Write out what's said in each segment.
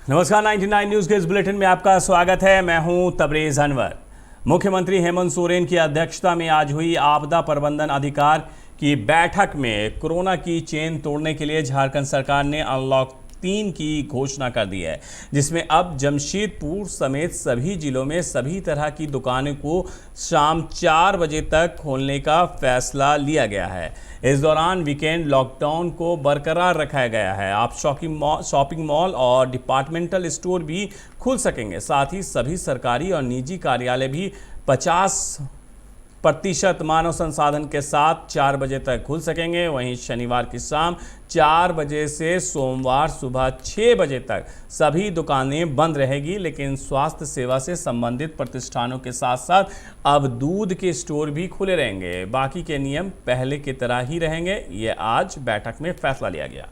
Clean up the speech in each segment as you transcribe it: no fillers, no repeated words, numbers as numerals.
नमस्कार, 99 न्यूज के इस बुलेटिन में आपका स्वागत है। मैं हूं तबरेज अनवर। मुख्यमंत्री हेमंत सोरेन की अध्यक्षता में आज हुई आपदा प्रबंधन अधिकार की बैठक में कोरोना की चेन तोड़ने के लिए झारखंड सरकार ने अनलॉक 3 की घोषणा कर दी है, जिसमें अब जमशेदपुर समेत सभी जिलों में सभी तरह की दुकानों को शाम 4 बजे तक खोलने का फैसला लिया गया है। इस दौरान वीकेंड लॉकडाउन को बरकरार रखा गया है। आप शॉपिंग मॉल और डिपार्टमेंटल स्टोर भी खुल सकेंगे। साथ ही सभी सरकारी और निजी कार्यालय भी 50% मानव संसाधन के साथ 4 बजे तक खुल सकेंगे। वहीं शनिवार की शाम 4 बजे से सोमवार सुबह 6 बजे तक सभी दुकानें बंद रहेगी, लेकिन स्वास्थ्य सेवा से संबंधित प्रतिष्ठानों के साथ साथ अब दूध के स्टोर भी खुले रहेंगे। बाकी के नियम पहले की तरह ही रहेंगे। ये आज बैठक में फैसला लिया गया।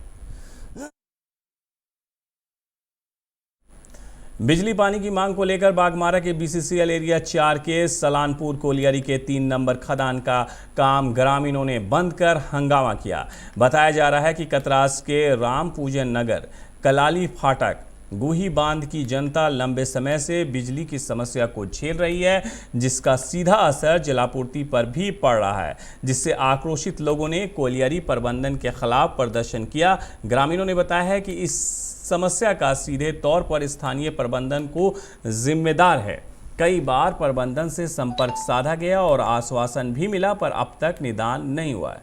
बिजली पानी की मांग को लेकर बागमारा के बीसीसीएल एरिया 4 के सलानपुर कोलियरी के 3 नंबर खदान का काम ग्रामीणों ने बंद कर हंगामा किया। बताया जा रहा है कि कतरास के राम पूजन नगर, कलाली फाटक, गुही बांध की जनता लंबे समय से बिजली की समस्या को झेल रही है, जिसका सीधा असर जलापूर्ति पर भी पड़ रहा है, जिससे आक्रोशित लोगों ने कोलियरी प्रबंधन के खिलाफ प्रदर्शन किया। ग्रामीणों ने बताया है कि इस समस्या का सीधे तौर पर स्थानीय प्रबंधन को जिम्मेदार है। कई बार प्रबंधन से संपर्क साधा गया और आश्वासन भी मिला, पर अब तक निदान नहीं हुआ है।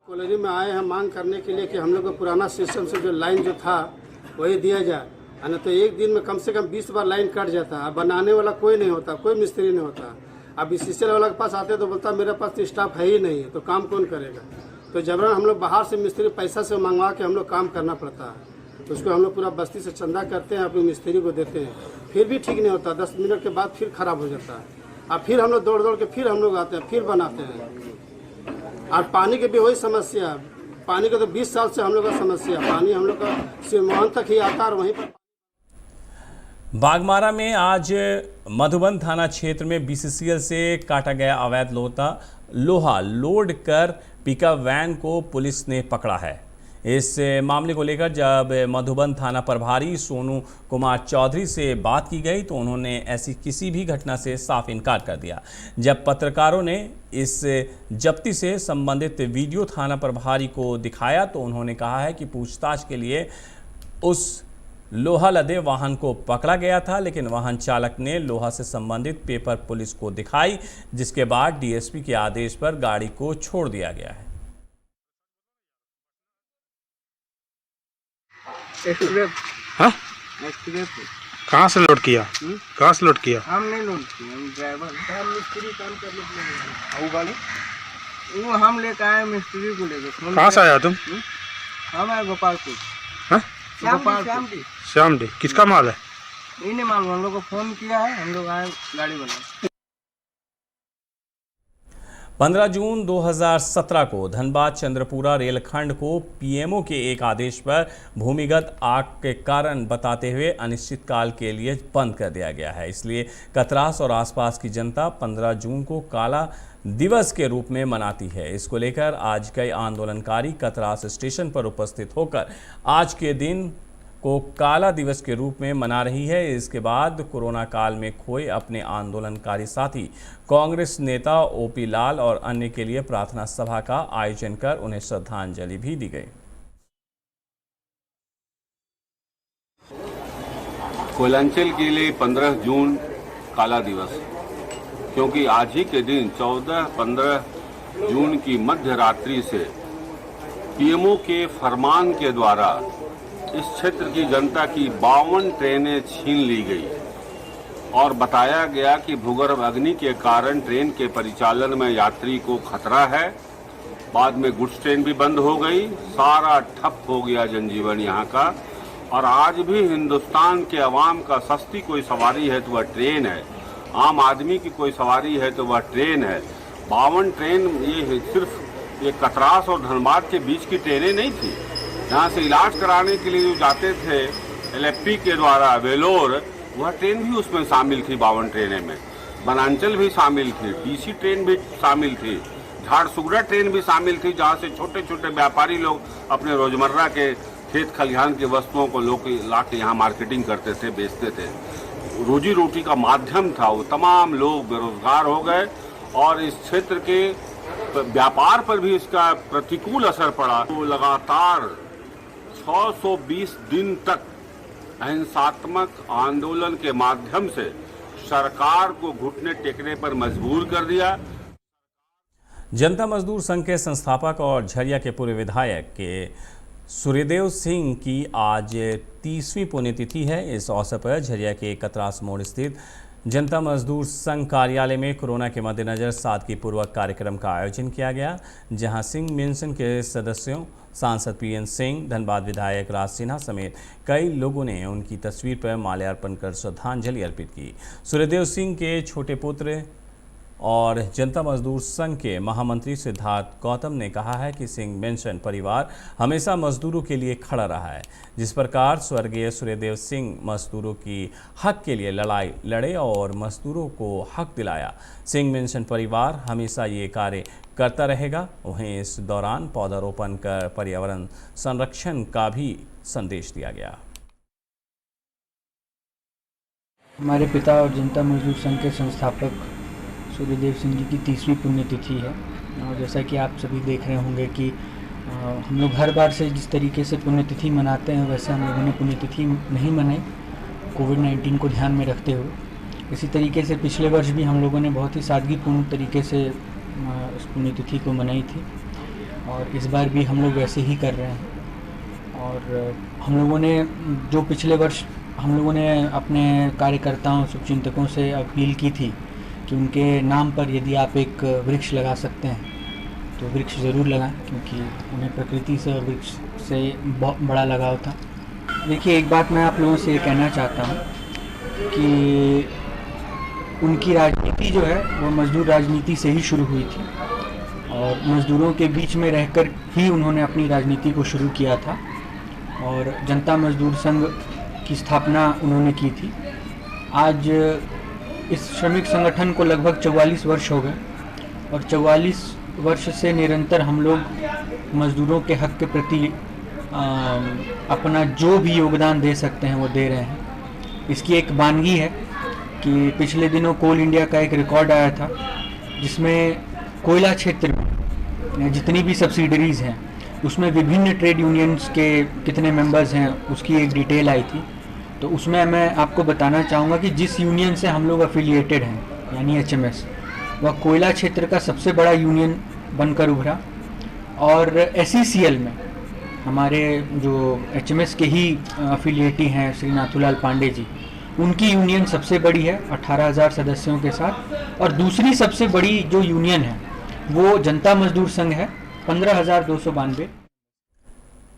कॉलेज में आए हैं मांग करने के लिए कि हम लोग को पुराना सिस्टम से जो लाइन जो था वही दिया जाए, न तो एक दिन में कम से कम 20 बार लाइन कट जाता है। बनाने वाला कोई नहीं होता, कोई मिस्त्री नहीं होता। अब बीसीसीएल वाला के पास आते तो बोलता मेरे पास तो स्टाफ है ही नहीं, तो काम कौन करेगा। तो जबरन हम लोग बाहर से मिस्त्री पैसा से मंगवा के हम लोग काम करना पड़ता है। तो उसको हम लोग पूरा बस्ती से चंदा करते हैं, अपने मिस्त्री को देते हैं, फिर भी ठीक नहीं होता। 10 मिनट के बाद फिर खराब हो जाता है। अब फिर हम लोग दौड़ दौड़ के फिर हम लोग आते हैं, फिर बनाते हैं। और पानी की भी वही समस्या। पानी का तो 20 साल से हम लोग का समस्या। पानी हम लोग का सिरमौन तक ही आता है और वहीं पर। बागमारा में आज मधुबन थाना क्षेत्र में बीसीसीएल से काटा गया अवैध लोहा लोड कर पिकअप वैन को पुलिस ने पकड़ा है। इस मामले को लेकर जब मधुबन थाना प्रभारी सोनू कुमार चौधरी से बात की गई तो उन्होंने ऐसी किसी भी घटना से साफ इनकार कर दिया। जब पत्रकारों ने इस जब्ती से संबंधित वीडियो थाना प्रभारी को दिखाया तो उन्होंने कहा है कि पूछताछ के लिए उस लोहा लदे वाहन को पकड़ा गया था, लेकिन वाहन चालक ने लोहा से संबंधित पेपर पुलिस को दिखाई, जिसके बाद डीएसपी के आदेश पर गाड़ी को छोड़ दिया गया है। हाँ? कहाँ से लोड किया? कहाँ से लोड किया? हम नहीं लोड किए, हम ड्राइवर हम मिस्त्री काम करने के लिए वो गाड़ी वो हम लेकर आए मिस्त्री को लेकर। कहाँ से आया तुम? हम आए गोपालपुर। हाँ? श्याम डी। किसका माल है? इन्हें मालूम, हम लोग को फोन किया है, हम लोग आए गाड़ी बना। 15 जून 2017 को धनबाद चंद्रपुरा रेलखंड को पीएमओ के एक आदेश पर भूमिगत आग के कारण बताते हुए अनिश्चितकाल के लिए बंद कर दिया गया है। इसलिए कतरास और आसपास की जनता 15 जून को काला दिवस के रूप में मनाती है। इसको लेकर आज कई आंदोलनकारी कतरास स्टेशन पर उपस्थित होकर आज के दिन को काला दिवस के रूप में मना रही है। इसके बाद कोरोना काल में खोए अपने आंदोलनकारी साथी कांग्रेस नेता ओपी लाल और अन्य के लिए प्रार्थना सभा का आयोजन कर उन्हें श्रद्धांजलि भी दी गई। कोयलांचल के लिए 15 जून काला दिवस, क्योंकि आज ही के दिन 14-15 जून की मध्य रात्रि से पीएमओ के फरमान के द्वारा इस क्षेत्र की जनता की 52 ट्रेनें छीन ली गई और बताया गया कि भूगर्भ अग्नि के कारण ट्रेन के परिचालन में यात्री को खतरा है। बाद में गुड्स ट्रेन भी बंद हो गई, सारा ठप हो गया जनजीवन यहाँ का। और आज भी हिंदुस्तान के अवाम का सस्ती कोई सवारी है तो वह ट्रेन है, आम आदमी की कोई सवारी है तो वह ट्रेन है। 52 ट्रेन ये सिर्फ ये कतरास और धनबाद के बीच की ट्रेनें नहीं थी। यहाँ से इलाज कराने के लिए जो जाते थे एलएफपी के द्वारा वेलोर, वह ट्रेन भी उसमें शामिल थी। 52 ट्रेनें में बनांचल भी शामिल थी, डीसी ट्रेन भी शामिल थी। झारसुगड़ा ट्रेन भी शामिल थी, जहां से छोटे छोटे व्यापारी लोग अपने रोजमर्रा के खेत खलिहान की वस्तुओं को ला के यहाँ मार्केटिंग करते थे, बेचते थे। रोजी रोटी का माध्यम था वो। तमाम लोग बेरोजगार हो गए और इस क्षेत्र के व्यापार पर भी इसका प्रतिकूल असर पड़ा। तो लगातार 620 दिन तक अहिंसात्मक आंदोलन के माध्यम से सरकार को घुटने टेकने पर मजबूर कर दिया। जनता मजदूर संघ के संस्थापक और झरिया के पूर्व विधायक के सूर्यदेव सिंह की आज 30वीं पुण्यतिथि है। इस अवसर पर झरिया के कतरास मोड़ स्थित जनता मजदूर संघ कार्यालय में कोरोना के मद्देनजर सादगीपूर्वक कार्यक्रम का आयोजन किया गया, जहां सिंह मेंशन के सदस्यों, सांसद पीएन सिंह, धनबाद विधायक राज सिन्हा समेत कई लोगों ने उनकी तस्वीर पर माल्यार्पण कर श्रद्धांजलि अर्पित की। सूर्यदेव सिंह के छोटे पुत्र और जनता मजदूर संघ के महामंत्री सिद्धार्थ गौतम ने कहा है कि सिंह मेंशन परिवार हमेशा मजदूरों के लिए खड़ा रहा है। जिस प्रकार स्वर्गीय सूर्यदेव सिंह मजदूरों की हक के लिए लड़ाई लड़े और मजदूरों को हक दिलाया, सिंह मेंशन परिवार हमेशा ये कार्य करता रहेगा। वहीं इस दौरान पौधारोपण कर पर्यावरण संरक्षण का भी संदेश दिया गया। हमारे पिता और जनता मजदूर संघ के संस्थापक सूर्यदेव सिंह जी की 30वीं पुण्यतिथि है और जैसा कि आप सभी देख रहे होंगे कि हम लोग हर बार से जिस तरीके से पुण्यतिथि मनाते हैं वैसे हम लोगों ने पुण्यतिथि नहीं मनाई, कोविड-19 को ध्यान में रखते हुए। इसी तरीके से पिछले वर्ष भी हम लोगों ने बहुत ही सादगीपूर्ण तरीके से इस पुण्यतिथि को मनाई थी और इस बार भी हम लोग वैसे ही कर रहे हैं। और हम लोगों ने जो पिछले वर्ष हम लोगों ने अपने कार्यकर्ताओं, शुभचिंतकों से अपील की थी कि उनके नाम पर यदि आप एक वृक्ष लगा सकते हैं तो वृक्ष ज़रूर लगाएं, क्योंकि उन्हें प्रकृति से और वृक्ष से बहुत बड़ा लगाव था। देखिए, एक बात मैं आप लोगों से ये कहना चाहता हूँ कि उनकी राजनीति जो है वो मजदूर राजनीति से ही शुरू हुई थी और मजदूरों के बीच में रहकर ही उन्होंने अपनी राजनीति को शुरू किया था और जनता मजदूर संघ की स्थापना उन्होंने की थी। आज इस श्रमिक संगठन को लगभग 44 वर्ष हो गए और 44 वर्ष से निरंतर हम लोग मजदूरों के हक के प्रति अपना जो भी योगदान दे सकते हैं वो दे रहे हैं। इसकी एक वानगी है कि पिछले दिनों कोल इंडिया का एक रिकॉर्ड आया था जिसमें कोयला क्षेत्र में जितनी भी सब्सिडरीज़ हैं उसमें विभिन्न ट्रेड यूनियंस के कितने मेंबर्स हैं उसकी एक डिटेल आई थी। तो उसमें मैं आपको बताना चाहूँगा कि जिस यूनियन से हम लोग एफिलिएटेड हैं यानी HMS, वह कोयला क्षेत्र का सबसे बड़ा यूनियन बनकर उभरा और SECL में हमारे जो HMS के ही एफिलिएटी हैं श्री नाथूलाल पांडे जी, उनकी यूनियन सबसे बड़ी है 18,000 सदस्यों के साथ और दूसरी सबसे बड़ी जो यूनियन है वो जनता मजदूर संघ है 15,292।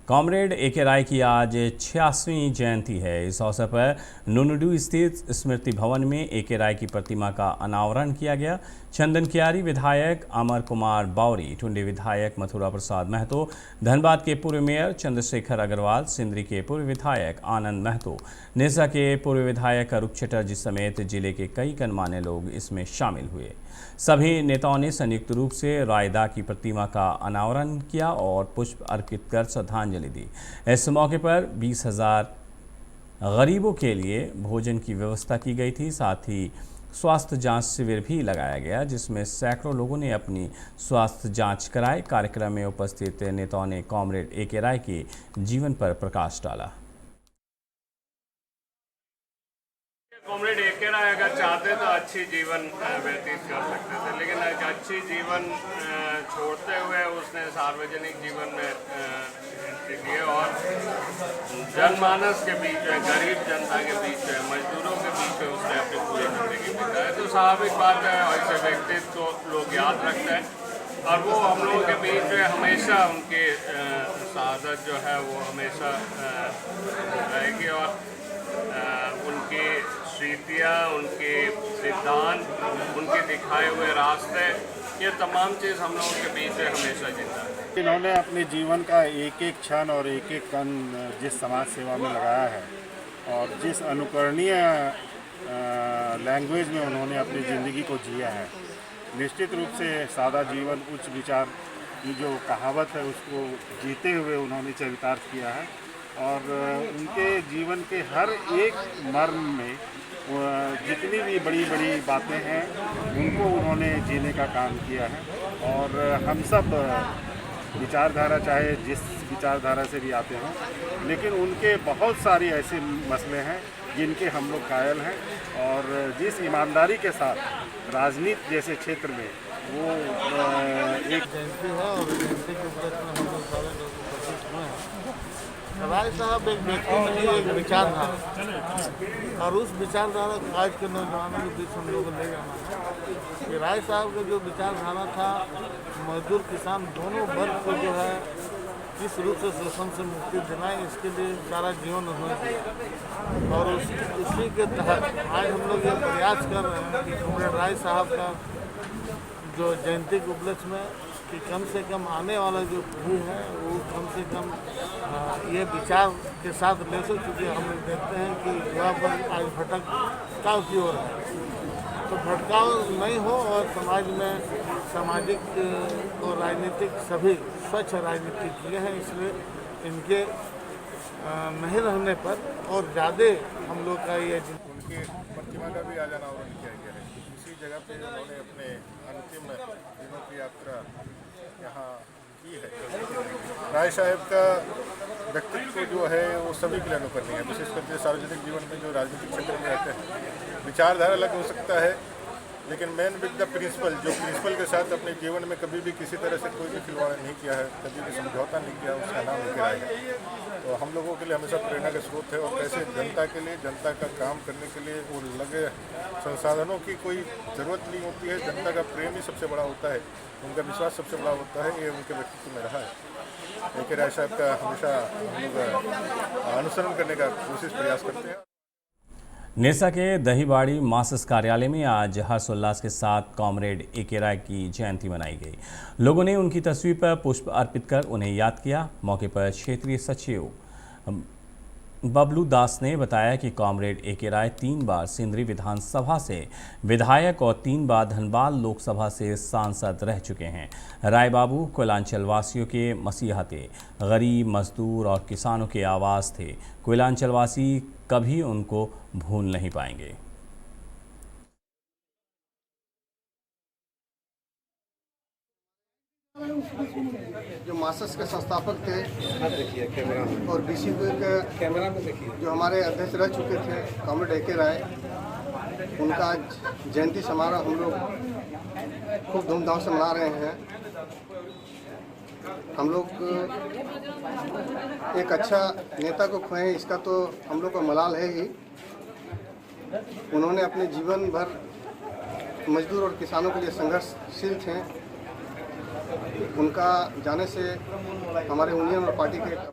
Comrade A.K. राय की आज 86वीं जयंती है। इस अवसर पर नुनुडू स्थित स्मृति भवन में A.K. राय की प्रतिमा का अनावरण किया गया। चंदन कियारी विधायक, अमर कुमार बावरी, टुंडी विधायक मथुरा प्रसाद महतो, धनबाद के पूर्व मेयर चंद्रशेखर अग्रवाल, सिंदरी के पूर्व विधायक आनंद महतो, नेसा के पूर्व विधायक अरूप चटर्जी समेत जिले के कई गणमान्य लोग इसमें शामिल हुए। सभी नेताओं ने संयुक्त रूप से रायदा की प्रतिमा का अनावरण किया और पुष्प अर्पित कर श्रद्धांजलि दी। इस मौके पर 20,000 गरीबों के लिए भोजन की व्यवस्था की गई थी। साथ ही स्वास्थ्य जांच शिविर भी लगाया गया जिसमें सैकड़ों लोगों ने अपनी स्वास्थ्य जांच कराई। कार्यक्रम में उपस्थित नेताओं ने कॉमरेड A.K. राय के जीवन पर प्रकाश डाला। Comrade A.K. राय अगर चाहते तो अच्छी जीवन व्यतीत कर सकते थे, लेकिन एक अच्छी जीवन छोड़ते हुए उसने सार्वजनिक जीवन में एंट्री की और जनमानस के बीच में, गरीब जनता के बीच में, मजदूरों के बीच में उसने अपनी पूरी जिंदगी बिताई। तो स्वाभाविक बात है, ऐसे व्यक्तित्व को लोग याद रखते हैं और वो हम लोगों के बीच में हमेशा उनकी शहादत जो है वो हमेशा रहेगी और उनकी नीतियाँ, उनके सिद्धांत, उनके दिखाए हुए रास्ते, ये तमाम चीज़ हम लोगों के बीच में हमेशा जिंदा है। इन्होंने अपने जीवन का एक एक क्षण और एक एक कण जिस समाज सेवा में लगाया है और जिस अनुकरणीय लैंग्वेज में उन्होंने अपनी ज़िंदगी को जिया है, निश्चित रूप से सादा जीवन उच्च विचार की जो कहावत है उसको जीते हुए उन्होंने चरितार्थ किया है और उनके जीवन के हर एक मर्म में जितनी भी बड़ी बड़ी बातें हैं उनको उन्होंने जीने का काम किया है और हम सब विचारधारा चाहे जिस विचारधारा से भी आते हों लेकिन उनके बहुत सारे ऐसे मसले हैं जिनके हम लोग कायल हैं और जिस ईमानदारी के साथ राजनीति जैसे क्षेत्र में वो एक जयंती है और जयंती के उपलक्ष्य में हम लोग सारे लोग उपस्थित हुए हैं। राय साहब एक व्यक्ति नहीं, एक विचारधारा और उस विचारधारा को आज के नौजवानों के बीच हम लोग को ले जाना है कि राय साहब का जो विचारधारा था मजदूर किसान दोनों वर्ग को जो है किस रूप से शोषण से मुक्ति दिलाएं इसके लिए सारा जीवन उन्होंने दिया और उसी के तहत आज हम लोग ये प्रयास कर रहे हैं कि कॉमरेड राय साहब का जो जयंती के उपलक्ष्य में कि कम से कम आने वाला जो पीढ़ी है वो कम से कम ये विचार के साथ ले सके क्योंकि हम लोग देखते हैं कि युवा वर्ग आज भटकाव की ओर है तो भटकाव नहीं हो और समाज में सामाजिक और राजनीतिक सभी स्वच्छ राजनीति किए हैं इसलिए इनके नहीं रहने पर और ज़्यादा हम लोग का ये उनके प्रतिमा का भी आज अनावरण किया गया है। इसी जगह पे उन्होंने अपने अंतिम दिनों की यात्रा यहाँ की है। राय साहब का व्यक्तित्व जो है वो सभी के लिए अनुकरणीय है, विशेष करके सार्वजनिक जीवन में जो राजनीतिक क्षेत्र में रहते हैं। विचारधारा अलग हो सकता है लेकिन मैन विद द प्रिंसिपल, जो प्रिंसिपल के साथ अपने जीवन में कभी भी किसी तरह से कोई भी खिलवाड़ नहीं किया है, कभी भी समझौता नहीं किया, उसका नाम लेकर आएगा। तो हम लोगों के लिए हमेशा प्रेरणा का स्रोत है और कैसे जनता के लिए, जनता का काम करने के लिए वो लगे संसाधनों की कोई ज़रूरत नहीं होती है। जनता का प्रेम ही सबसे बड़ा होता है, उनका विश्वास सबसे बड़ा होता है। ये उनके व्यक्तित्व में रहा है। एक राय साहब का हमेशा हम लोग अनुसरण करने का कोशिश प्रयास करते हैं। नेसा के दहीबाड़ी मासस कार्यालय में आज हर्षोल्लास के साथ कॉमरेड ए.के. राय की जयंती मनाई गई। लोगों ने उनकी तस्वीर पर पुष्प अर्पित कर उन्हें याद किया। मौके पर क्षेत्रीय सचिव बबलू दास ने बताया कि कॉमरेड ए.के. राय 3 बार सिंदरी विधानसभा से विधायक और 3 बार धनबाद लोकसभा से सांसद रह चुके हैं। राय बाबू कोयलांचल वासियों के मसीहा थे, गरीब, मजदूर और किसानों के आवाज़ थे। कोयलांचल वासी कभी उनको भूल नहीं पाएंगे। जो मासस के संस्थापक थे और बीसीपी के जो हमारे अध्यक्ष रह चुके थे कॉमरेड ए.के. राय, उनका आज जयंती समारोह हम लोग खूब धूमधाम से मना रहे हैं। हम लोग एक अच्छा नेता को खोए हैं, इसका तो हम लोग को मलाल है ही। उन्होंने अपने जीवन भर मजदूर और किसानों के लिए संघर्षशील थे। उनका जाने से हमारे यूनियन और पार्टी के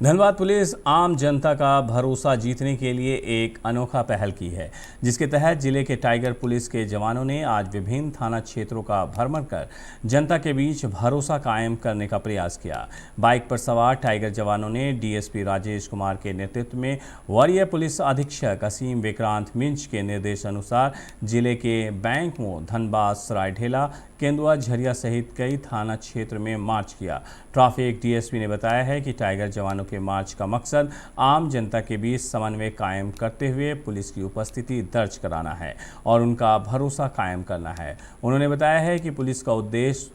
धनबाद पुलिस आम जनता का भरोसा जीतने के लिए एक अनोखा पहल की है, जिसके तहत जिले के टाइगर पुलिस के जवानों ने आज विभिन्न थाना क्षेत्रों का भ्रमण कर जनता के बीच भरोसा कायम करने का प्रयास किया। बाइक पर सवार टाइगर जवानों ने डीएसपी राजेश कुमार के नेतृत्व में वरीय पुलिस अधीक्षक असीम विक्रांत मिंज के निर्देश अनुसार जिले के बैंक मोड़, धनबाद, सरायढेला, केंदुआ, झरिया सहित कई थाना क्षेत्र में मार्च किया। ट्रैफिक डीएसपी ने बताया है कि टाइगर जवानों के मार्च का मकसद आम जनता के बीच समन्वय कायम करते हुए पुलिस की उपस्थिति दर्ज कराना है और उनका भरोसा कायम करना है। उन्होंने बताया है कि पुलिस का उद्देश्य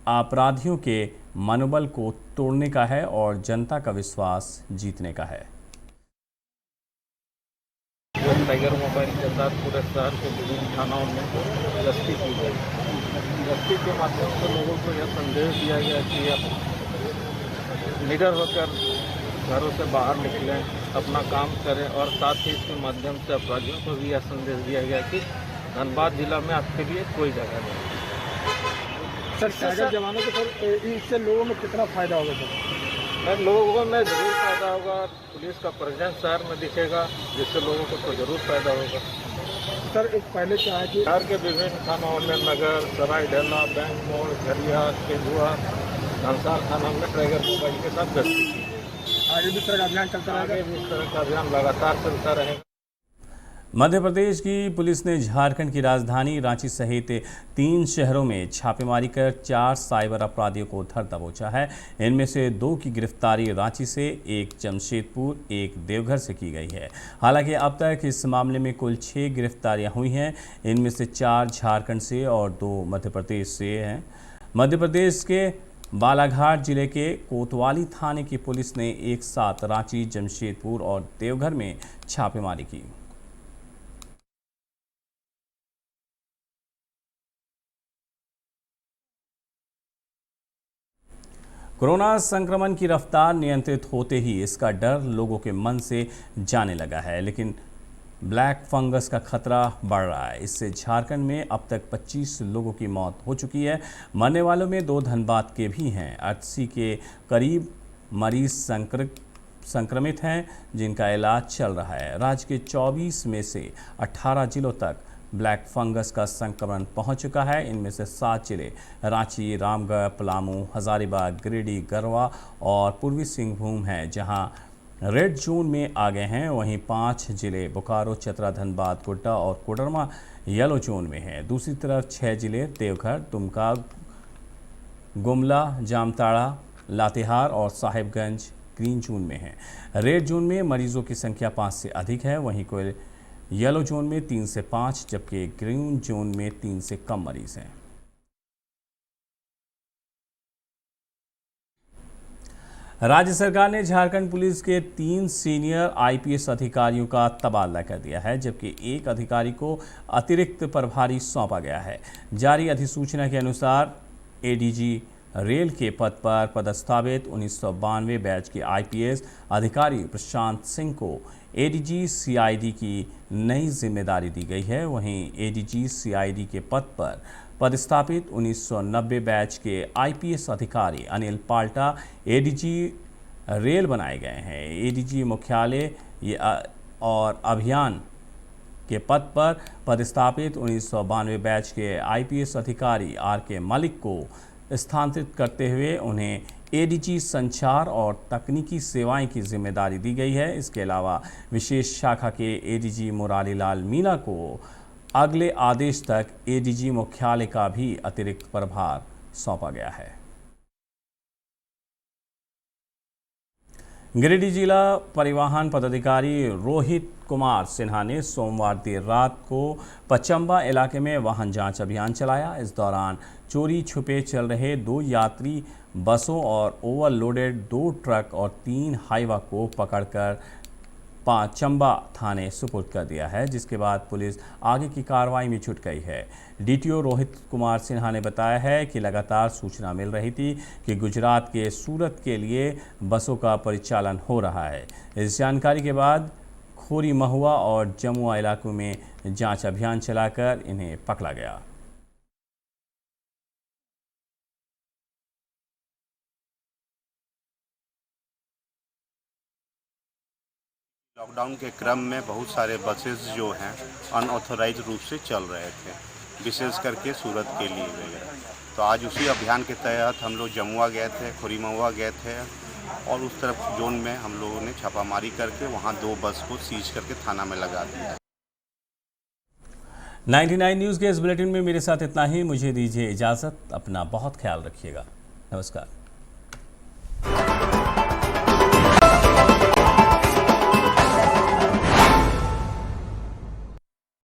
अपराधियों के मनोबल को तोड़ने का है और जनता का विश्वास जीतने का है। टाइगर मोबाइल के साथ पूरे शहर के विभिन्न थानाओं में गश्ती की गई। गश्ती के माध्यम से लोगों को यह संदेश दिया गया कि आप निडर होकर घरों से बाहर निकलें, अपना काम करें और साथ ही इसके माध्यम से अपराधियों को भी यह संदेश दिया गया कि धनबाद जिला में आपके लिए कोई जगह नहीं। सर, टाइगर जवानों के सर इससे लोगों में कितना फायदा होगा सर? लोगों में जरूर फायदा होगा। पुलिस का प्रेजेंस शहर में दिखेगा, जिससे लोगों को तो जरूर फायदा होगा। सर, एक पहले क्या है कि शहर के विभिन्न थानाओं में नगर, सरायढेला, बैंक मोड़, झरिया, केंदुआ, धनसार थाना में टाइगर मोबाइल के साथ गश्ती। आगे भी इस तरह का अभियान चलता रहेगा? आगे भी इस तरह का अभियान लगातार चलता रहेगा। मध्य प्रदेश की पुलिस ने झारखंड की राजधानी रांची सहित 3 शहरों में छापेमारी कर 4 साइबर अपराधियों को धर दबोचा है। इनमें से 2 की गिरफ्तारी रांची से, 1 जमशेदपुर, 1 देवघर से की गई है। हालांकि अब तक इस मामले में कुल 6 गिरफ्तारियां हुई हैं। इनमें से 4 झारखंड से और 2 मध्य प्रदेश से हैं। मध्य प्रदेश के बालाघाट जिले के कोतवाली थाने की पुलिस ने एक साथ रांची, जमशेदपुर और देवघर में छापेमारी की। कोरोना संक्रमण की रफ्तार नियंत्रित होते ही इसका डर लोगों के मन से जाने लगा है, लेकिन ब्लैक फंगस का खतरा बढ़ रहा है। इससे झारखंड में अब तक 25 लोगों की मौत हो चुकी है। मरने वालों में 2 धनबाद के भी हैं। 80 के करीब मरीज संक्रमित हैं, जिनका इलाज चल रहा है। राज्य के 24 में से 18 जिलों तक ब्लैक फंगस का संक्रमण पहुंच चुका है। इनमें से 7 जिले रांची, रामगढ़, पलामू, हजारीबाग, गिरिडीह, गढ़वा और पूर्वी सिंहभूम हैं, जहां रेड जोन में आ गए हैं। वहीं 5 जिले बोकारो, चतरा, धनबाद, गोड्डा और कोडरमा येलो जोन में हैं। दूसरी तरफ 6 जिले देवघर, दुमका, गुमला, जामताड़ा, लातेहार और साहिबगंज ग्रीन जोन में हैं। रेड जोन में मरीजों की संख्या 5 से अधिक है। वहीं कोई येलो जोन में 3 से 5, जबकि ग्रीन जोन में 3 से कम मरीज हैं। राज्य सरकार ने झारखंड पुलिस के 3 सीनियर आईपीएस अधिकारियों का तबादला कर दिया है, जबकि 1 अधिकारी को अतिरिक्त प्रभारी सौंपा गया है। जारी अधिसूचना के अनुसार एडीजी रेल के पद पर पदस्थापित 1992 बैच के आईपीएस अधिकारी प्रशांत सिंह को एडीजी सीआईडी की नई जिम्मेदारी दी गई है। वहीं एडीजी सीआईडी के पद पर पदस्थापित 1990 बैच के आईपीएस अधिकारी अनिल पाल्टा एडीजी रेल बनाए गए हैं। एडीजी मुख्यालय और अभियान के पद पर पदस्थापित 1992 बैच के आईपीएस अधिकारी आरके मलिक को स्थानांतरित करते हुए उन्हें एडीजी संचार और तकनीकी सेवाएं की जिम्मेदारी दी गई है। इसके अलावा विशेष शाखा के एडीजी मुरारीलाल मीणा को अगले आदेश तक एडीजी मुख्यालय का भी अतिरिक्त प्रभार सौंपा गया है। गिरिडीह जिला परिवहन पदाधिकारी रोहित कुमार सिन्हा ने सोमवार देर रात को पचम्बा इलाके में वाहन जांच अभियान चलाया। इस दौरान चोरी छुपे चल रहे 2 यात्री बसों और ओवरलोडेड 2 ट्रक और 3 हाईवा को पकड़कर चंबा थाने सुपुर्द कर दिया है, जिसके बाद पुलिस आगे की कार्रवाई में जुट गई है। डीटीओ रोहित कुमार सिन्हा ने बताया है कि लगातार सूचना मिल रही थी कि गुजरात के सूरत के लिए बसों का परिचालन हो रहा है। इस जानकारी के बाद खोरी महुआ और जमुआ इलाकों में जांच अभियान चलाकर इन्हें पकड़ा गया। लॉकडाउन के क्रम में बहुत सारे बसेस जो हैं अनऑथोराइज रूप से चल रहे थे, विशेष करके सूरत के लिए वगैरह। तो आज उसी अभियान के तहत हम लोग जमुआ गए थे, खोरी महुआ गए थे और उस तरफ जोन में हम लोगों ने छापामारी करके वहां 2 बस को सीज करके थाना में लगा दिया। 99 न्यूज़ के इस बुलेटिन में मेरे साथ इतना ही। मुझे दीजिए इजाज़त। अपना बहुत ख्याल रखिएगा। नमस्कार।